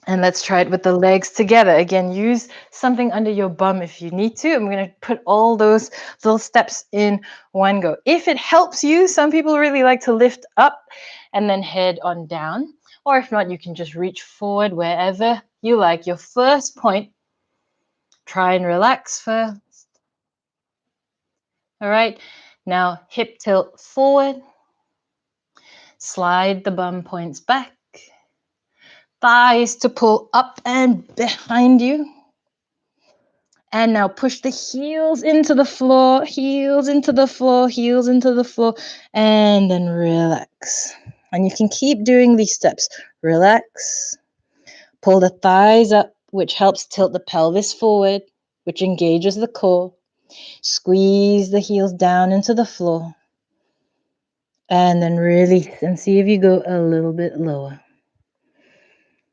And let's try it with the legs together. Again, use something under your bum if you need to. I'm going to put all those little steps in one go. If it helps you, some people really like to lift up and then head on down. Or if not, you can just reach forward wherever you like. Your first point, try and relax first. All right, now hip tilt forward. Slide the bum points back. Thighs to pull up and behind you. And now push the heels into the floor, heels into the floor, heels into the floor, and then relax. And you can keep doing these steps. Relax. Pull the thighs up, which helps tilt the pelvis forward, which engages the core. Squeeze the heels down into the floor. And then release and see if you go a little bit lower.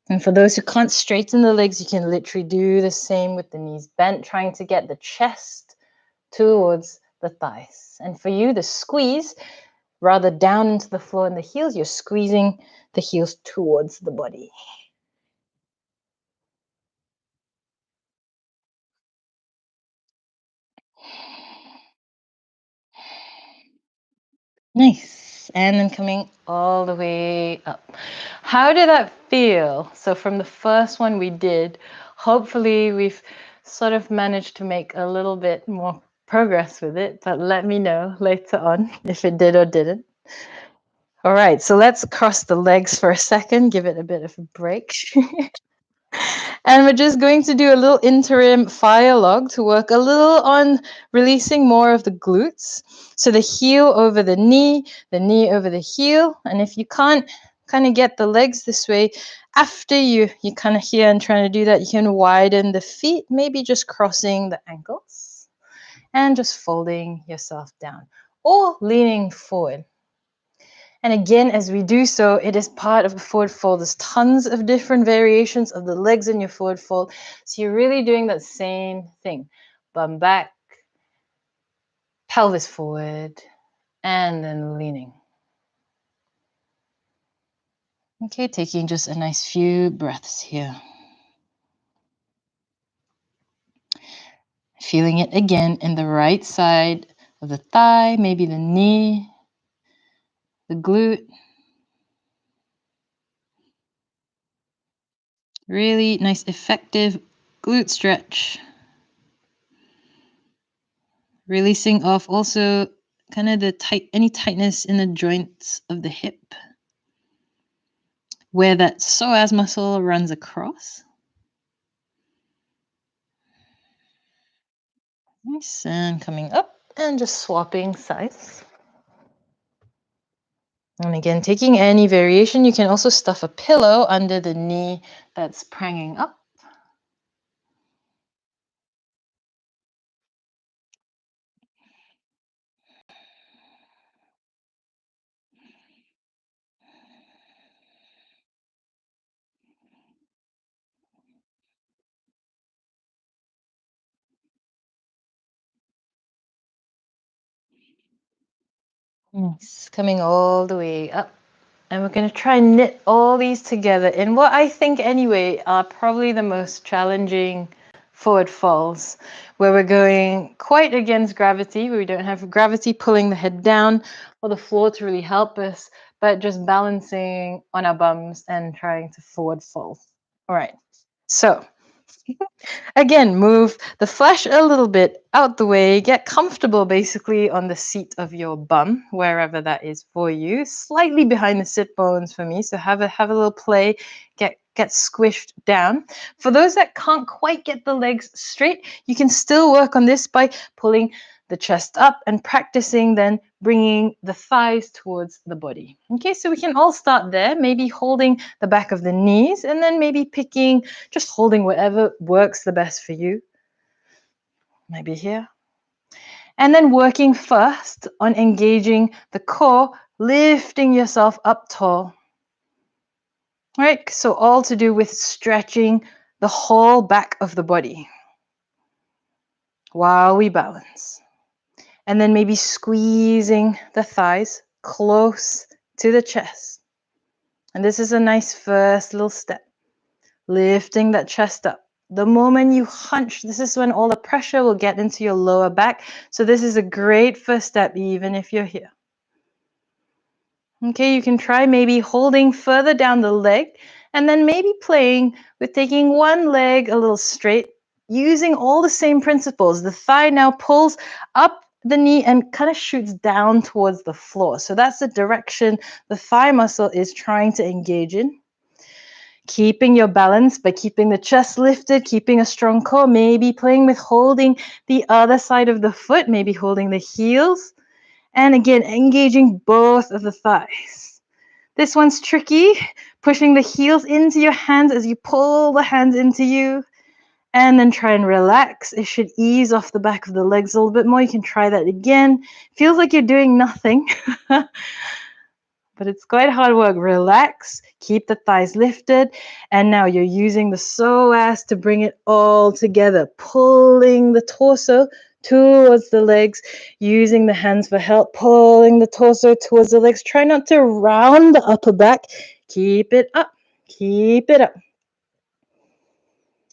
And for those who can't straighten the legs, you can literally do the same with the knees bent, trying to get the chest towards the thighs. And for you, the squeeze, rather down into the floor and the heels, you're squeezing the heels towards the body. Nice. And then coming all the way up. How did that feel? So from the first one we did, hopefully we've sort of managed to make a little bit more progress with it, but let me know later on if it did or didn't. All right, so let's cross the legs for a second, give it a bit of a break. And we're just going to do a little interim fire log to work a little on releasing more of the glutes. So the heel over the knee over the heel. And if you can't kind of get the legs this way, after you kind of here and trying to do that, you can widen the feet, maybe just crossing the ankles and just folding yourself down or leaning forward. And again, as we do so, it is part of a forward fold. There's tons of different variations of the legs in your forward fold. So you're really doing that same thing. Bum back, pelvis forward, and then leaning. Okay, taking just a nice few breaths here. Feeling it again in the right side of the thigh, maybe the knee, the glute. Really nice, effective glute stretch. Releasing off also kind of any tightness in the joints of the hip. where that psoas muscle runs across. Nice, and coming up and just swapping sides. And again, taking any variation, you can also stuff a pillow under the knee that's pranging up. Nice, coming all the way up. And we're going to try and knit all these together in what I think, anyway, are probably the most challenging forward falls, where we're going quite against gravity, where we don't have gravity pulling the head down or the floor to really help us, but just balancing on our bums and trying to forward fall. All right. So again, move the flesh a little bit out the way. Get comfortable basically on the seat of your bum, wherever that is for you. Slightly behind the sit bones for me. So have a little play. Get squished down. For those that can't quite get the legs straight, you can still work on this by pulling the chest up and practicing then bringing the thighs towards the body. Okay, so we can all start there, maybe holding the back of the knees and then maybe picking, just holding whatever works the best for you. Maybe here. And then working first on engaging the core, lifting yourself up tall. All right, so all to do with stretching the whole back of the body while we balance. And then maybe squeezing the thighs close to the chest. And this is a nice first little step. Lifting that chest up. The moment you hunch, this is when all the pressure will get into your lower back. So this is a great first step, even if you're here. Okay, you can try maybe holding further down the leg and then maybe playing with taking one leg a little straight, using all the same principles. The thigh now pulls up the knee and kind of shoots down towards the floor. So that's the direction the thigh muscle is trying to engage in. Keeping your balance by keeping the chest lifted, keeping a strong core, maybe playing with holding the other side of the foot, maybe holding the heels. And again, engaging both of the thighs. This one's tricky, pushing the heels into your hands as you pull the hands into you. And then try and relax. It should ease off the back of the legs a little bit more. You can try that again. Feels like you're doing nothing. But it's quite hard work. Relax, keep the thighs lifted, and now you're using the psoas to bring it all together, pulling the torso towards the legs, using the hands for help, pulling the torso towards the legs. Try not to round the upper back. Keep it up, keep it up.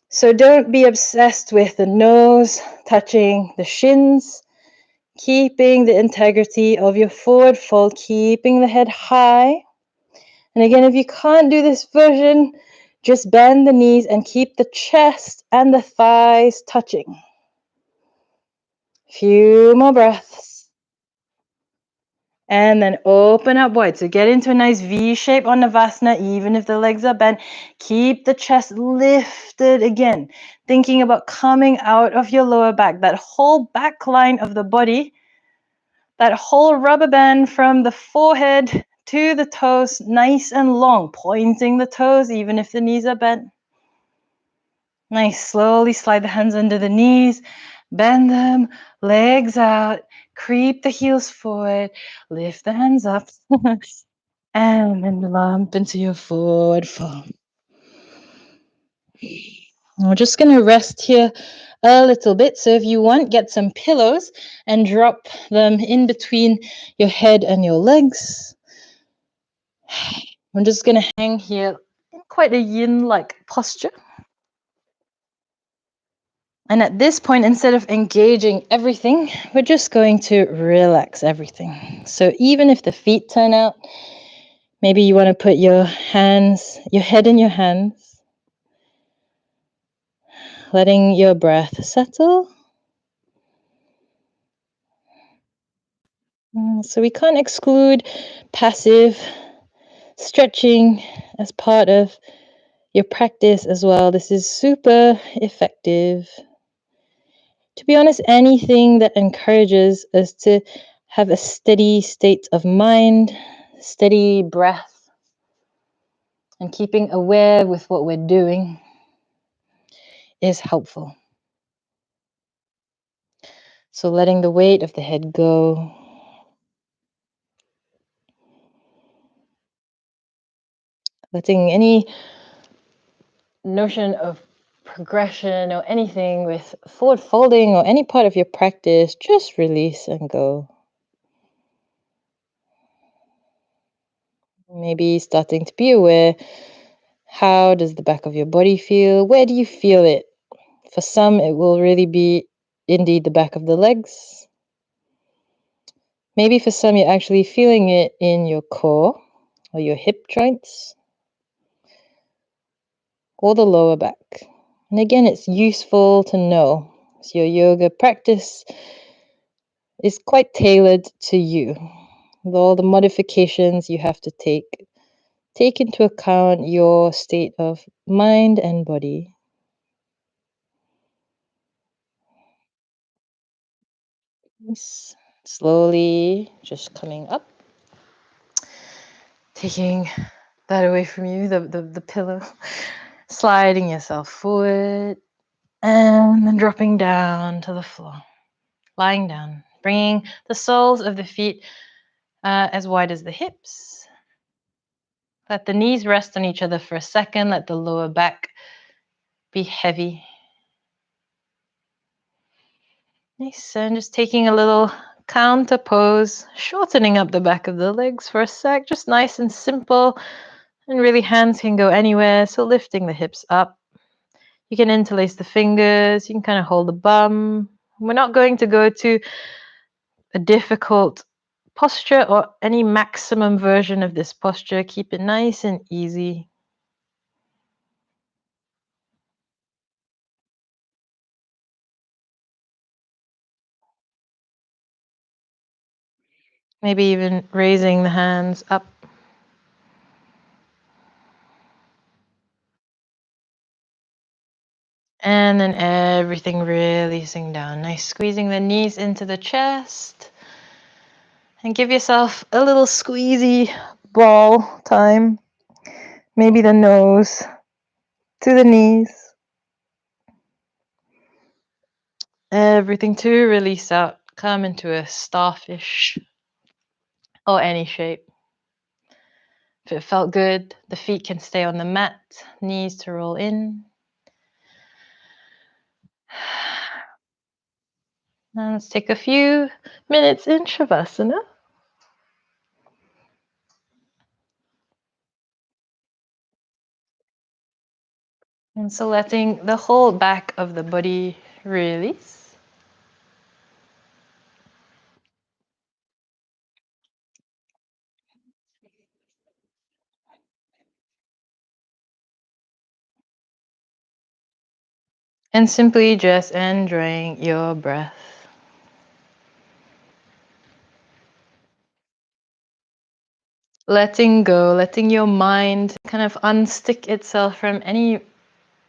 So don't be obsessed with the nose touching the shins. Keeping the integrity of your forward fold, keeping the head high. And again, if you can't do this version, just bend the knees and keep the chest and the thighs touching. Few more breaths. And then open up wide. So get into a nice V shape on Navasana, even if the legs are bent. Keep the chest lifted again. Thinking about coming out of your lower back, that whole back line of the body, that whole rubber band from the forehead to the toes, nice and long, pointing the toes, even if the knees are bent. Nice, slowly slide the hands under the knees, bend them, legs out, creep the heels forward, lift the hands up, and then lump into your forward fold. We're just going to rest here a little bit. So if you want, get some pillows and drop them in between your head and your legs. I'm just going to hang here in quite a yin-like posture. And at this point, instead of engaging everything, we're just going to relax everything. So even if the feet turn out, maybe you want to put your hands, your head in your hands, letting your breath settle. So we can't exclude passive stretching as part of your practice as well. This is super effective. To be honest, anything that encourages us to have a steady state of mind, steady breath, and keeping aware with what we're doing is helpful. So letting the weight of the head go. Letting any notion of progression or anything with forward folding or any part of your practice, just release and go. Maybe starting to be aware, how does the back of your body feel? Where do you feel it? For some, it will really be indeed the back of the legs. Maybe for some, you're actually feeling it in your core or your hip joints or the lower back. And again, it's useful to know. So your yoga practice is quite tailored to you, with all the modifications you have to take into account your state of mind and body. Slowly just coming up, taking that away from you, the pillow, sliding yourself forward, and then dropping down to the floor, lying down, bringing the soles of the feet as wide as the hips. Let the knees rest on each other for a second. Let the lower back be heavy. Nice, and just taking a little counter pose, shortening up the back of the legs for a sec, just nice and simple. And really, hands can go anywhere, so lifting the hips up. You can interlace the fingers, you can kind of hold the bum. We're not going to go to a difficult posture or any maximum version of this posture. Keep it nice and easy. Maybe even raising the hands up. And then everything releasing down. Nice, squeezing the knees into the chest. And give yourself a little squeezy ball time. Maybe the nose to the knees. Everything to release out. Come into a starfish or any shape. If it felt good, the feet can stay on the mat, knees to roll in. Now let's take a few minutes in Shavasana. And so letting the whole back of the body release. And simply just enjoying your breath. Letting go, letting your mind kind of unstick itself from any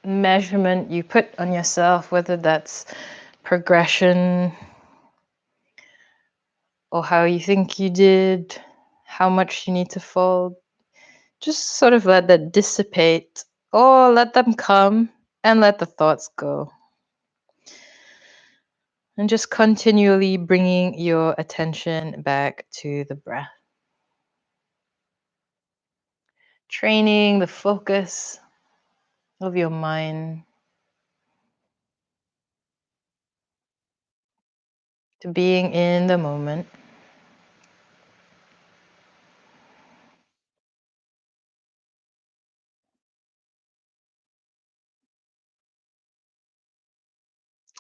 measurement you put on yourself, whether that's progression or how you think you did, how much you need to fold. Just sort of let that dissipate or let them come and let the thoughts go. And just continually bringing your attention back to the breath. Training the focus of your mind to being in the moment.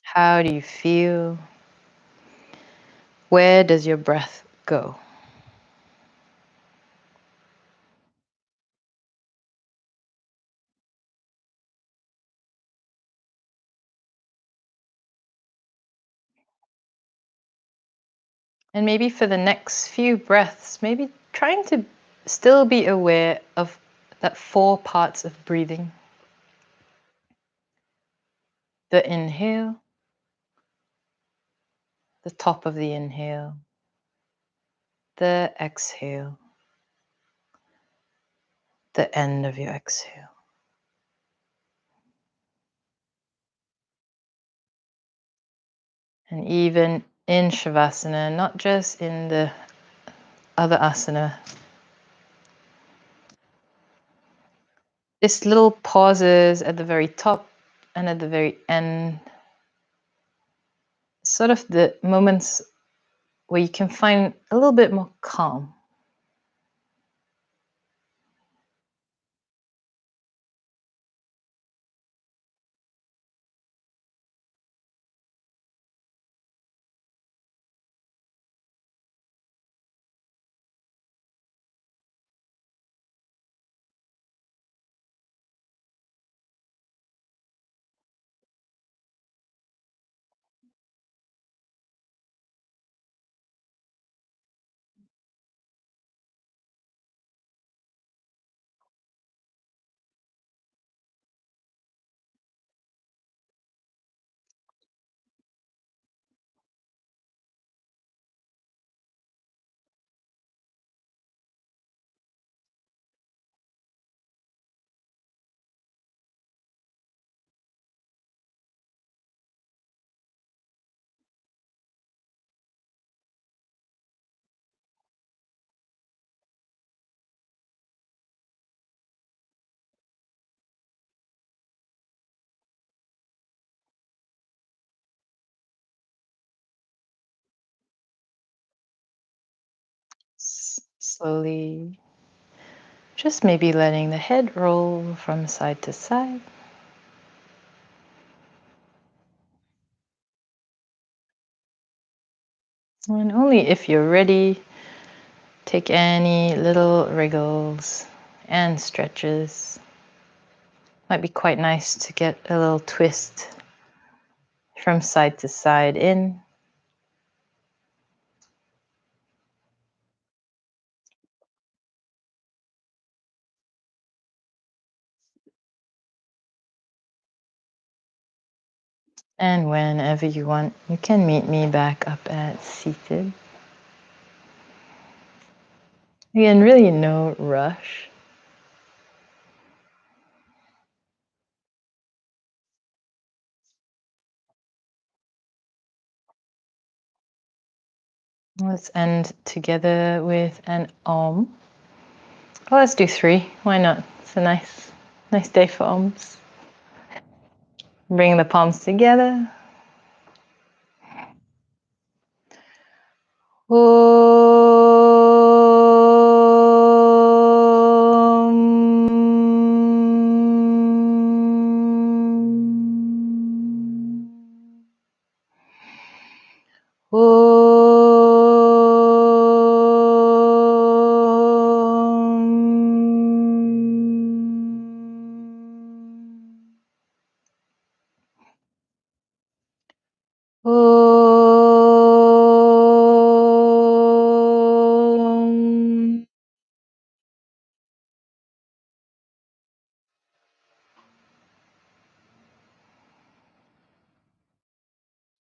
How do you feel? Where does your breath go? And maybe for the next few breaths, maybe trying to still be aware of that 4 parts of breathing. The inhale, the top of the inhale, the exhale, the end of your exhale. And even in Shavasana, not just in the other asana, this little pauses at the very top and at the very end, sort of the moments where you can find a little bit more calm. Slowly, just maybe letting the head roll from side to side. And only if you're ready, take any little wriggles and stretches. Might be quite nice to get a little twist from side to side in. And whenever you want, you can meet me back up at seated. Again, really no rush. Let's end together with an Om. Well, let's do 3. Why not? It's a nice day for Oms. Bring the palms together.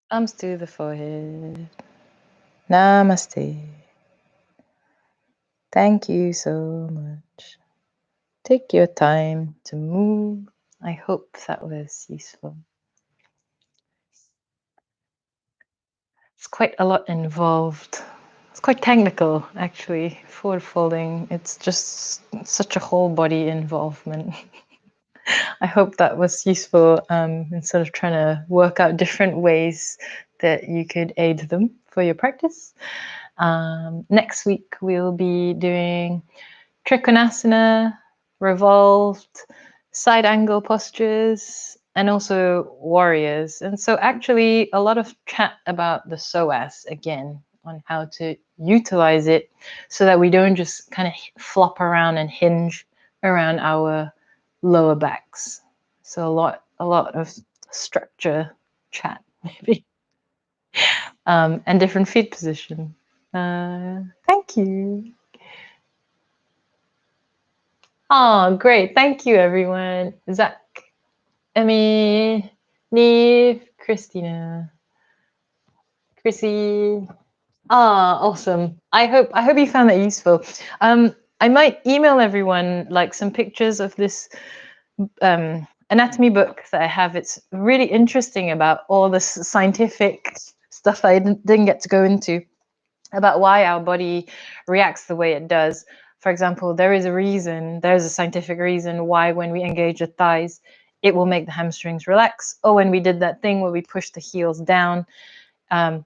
Thumbs to the forehead. Namaste. Thank you so much. Take your time to move. I hope that was useful. It's quite a lot involved. It's quite technical, actually, forward folding. It's just such a whole body involvement. I hope that was useful in sort of trying to work out different ways that you could aid them for your practice. Next week, we'll be doing Trikonasana, revolved, side angle postures, and also warriors. And so actually a lot of chat about the psoas again, on how to utilize it so that we don't just kind of flop around and hinge around our lower backs. So a lot of structure chat maybe, and different feet position. Thank you. Oh, great. Thank you, everyone. Zach, Emmy, Neve, Christina, Chrissy. Ah, awesome. I hope you found that useful. I might email everyone like some pictures of this anatomy book that I have. It's really interesting about all this scientific stuff I didn't get to go into about why our body reacts the way it does. For example, there's a scientific reason why when we engage the thighs, it will make the hamstrings relax. Or when we did that thing where we push the heels down, um,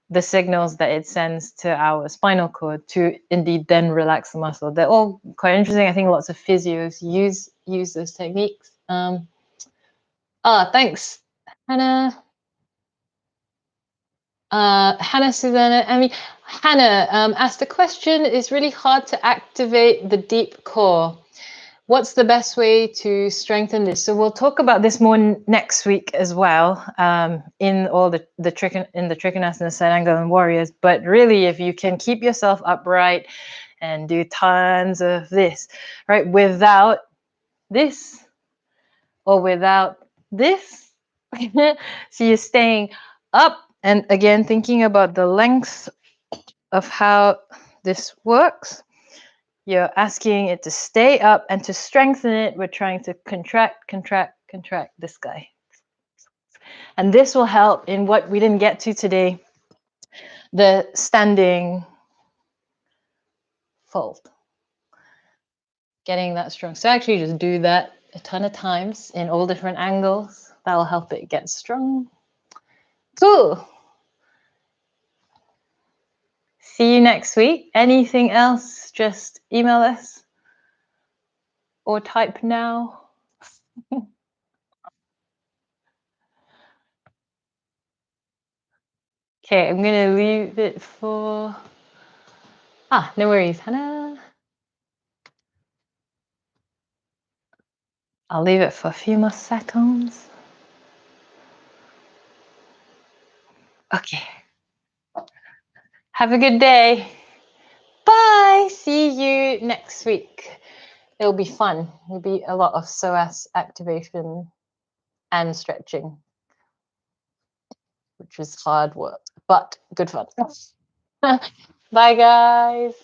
the signals that it sends to our spinal cord to indeed then relax the muscle. They're all quite interesting. I think lots of physios use those techniques. Thanks, Hannah. Hannah, Susanna, I mean, Hannah asked the question, it's really hard to activate the deep core. What's the best way to strengthen this? So we'll talk about this more next week as well, in all the Trikonasana, Side Angle, and Warriors. But really, if you can keep yourself upright and do tons of this, right, without this or without this, so you're staying up and again thinking about the length of how this works. You're asking it to stay up, and to strengthen it, we're trying to contract this guy. And this will help in what we didn't get to today, the standing fold. Getting that strong. So actually just do that a ton of times in all different angles. That'll help it get strong. Cool. See you next week. Anything else, just email us or type now. Okay, I'm going to leave it for... no worries, Hannah. I'll leave it for a few more seconds. Okay. Have a good day. Bye. See you next week. It'll be fun. It'll be a lot of psoas activation and stretching, which is hard work, but good fun. Bye, guys.